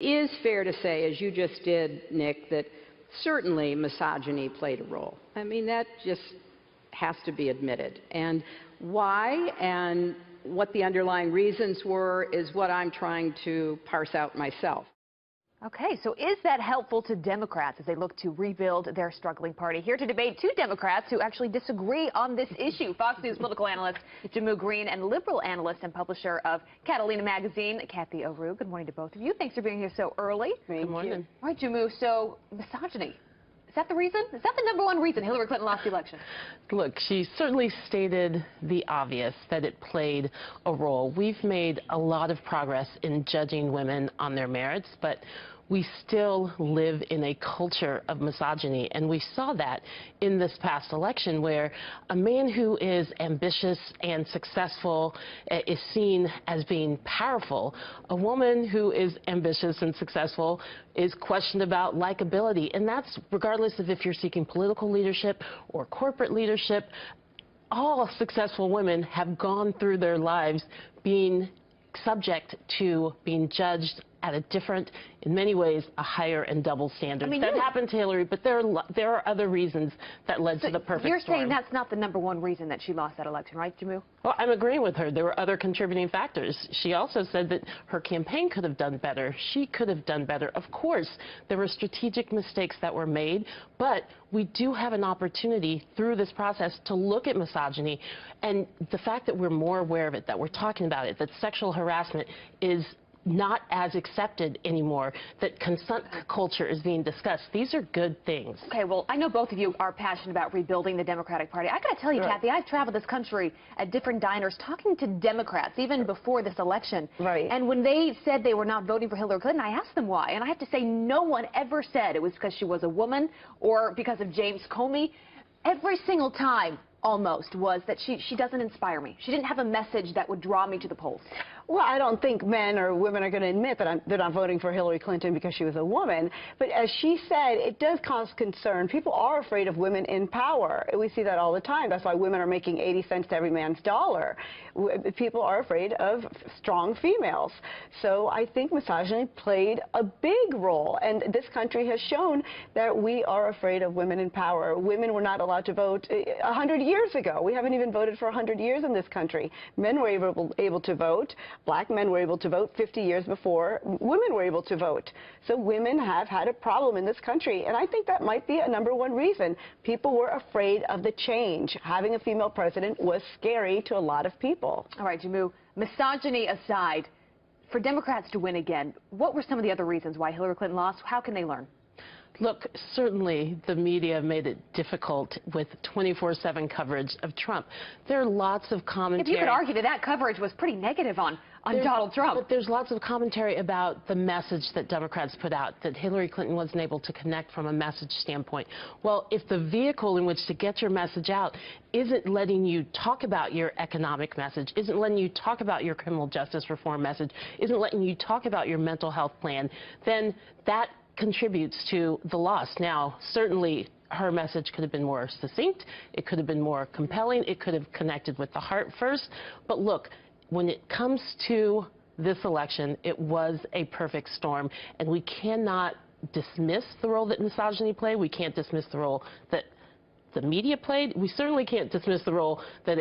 Is fair to say, as you just did, Nick, that certainly misogyny played a role. I mean, that just has to be admitted. And why and what the underlying reasons were is what I'm trying to parse out myself. Okay, so is that helpful to Democrats as they look to rebuild their struggling party? Here to debate two Democrats who actually disagree on this issue. Fox News political analyst Jehmu Greene and liberal analyst and publisher of Catalina Magazine, Cathy O'Rourke. Good morning to both of you. Thanks for being here so early. Good morning. All right, Jehmu, so misogyny. Is that the reason? Is that the number one reason Hillary Clinton lost the election? Look, she certainly stated the obvious, that it played a role. We've made a lot of progress in judging women on their merits, but we still live in a culture of misogyny, and we saw that in this past election, where a man who is ambitious and successful is seen as being powerful. A woman who is ambitious and successful is questioned about likability, and that's regardless of if you're seeking political leadership or corporate leadership. All successful women have gone through their lives being subject to being judged at a different, in many ways, a higher and double standard. I mean, that happened to Hillary, but there are other reasons that led to the perfect storm. You're saying that's not the number one reason that she lost that election, right, Jehmu? Well, I'm agreeing with her. There were other contributing factors. She also said that her campaign could have done better. She could have done better. Of course, there were strategic mistakes that were made, but we do have an opportunity through this process to look at misogyny, and the fact that we're more aware of it, that we're talking about it, that sexual harassment is not as accepted anymore, that consent culture is being discussed. These are good things. Okay, well, I know both of you are passionate about rebuilding the Democratic Party. I got to tell you, Cathy, I've traveled this country at different diners talking to Democrats, even before this election. Right. And when they said they were not voting for Hillary Clinton, I asked them why. And I have to say, no one ever said it was because she was a woman or because of James Comey. Every single time, almost, was that she doesn't inspire me. She didn't have a message that would draw me to the polls. Well, I don't think men or women are going to admit that they're not voting for Hillary Clinton because she was a woman. But as she said, it does cause concern. People are afraid of women in power. We see that all the time. That's why women are making 80 cents to every man's dollar. People are afraid of strong females. So I think misogyny played a big role. And this country has shown that we are afraid of women in power. Women were not allowed to vote 100 years ago. We haven't even voted for 100 years in this country. Men were able to vote. Black men were able to vote 50 years before women were able to vote. So women have had a problem in this country, and I think that might be a number one reason. People were afraid of the change. Having a female president was scary to a lot of people. All right, Jehmu, misogyny aside, for Democrats to win again, what were some of the other reasons why Hillary Clinton lost? How can they learn? Look, certainly the media made it difficult with 24/7 coverage of Trump. There are lots of commentary. If you could argue that coverage was pretty negative on Donald Trump. But there's lots of commentary about the message that Democrats put out, that Hillary Clinton wasn't able to connect from a message standpoint. Well, if the vehicle in which to get your message out isn't letting you talk about your economic message, isn't letting you talk about your criminal justice reform message, isn't letting you talk about your mental health plan, then that contributes to the loss. Now, certainly her message could have been more succinct, it could have been more compelling, it could have connected with the heart first. But look, when it comes to this election, it was a perfect storm, and we cannot dismiss the role that misogyny played. We can't dismiss the role that the media played. We certainly can't dismiss the role that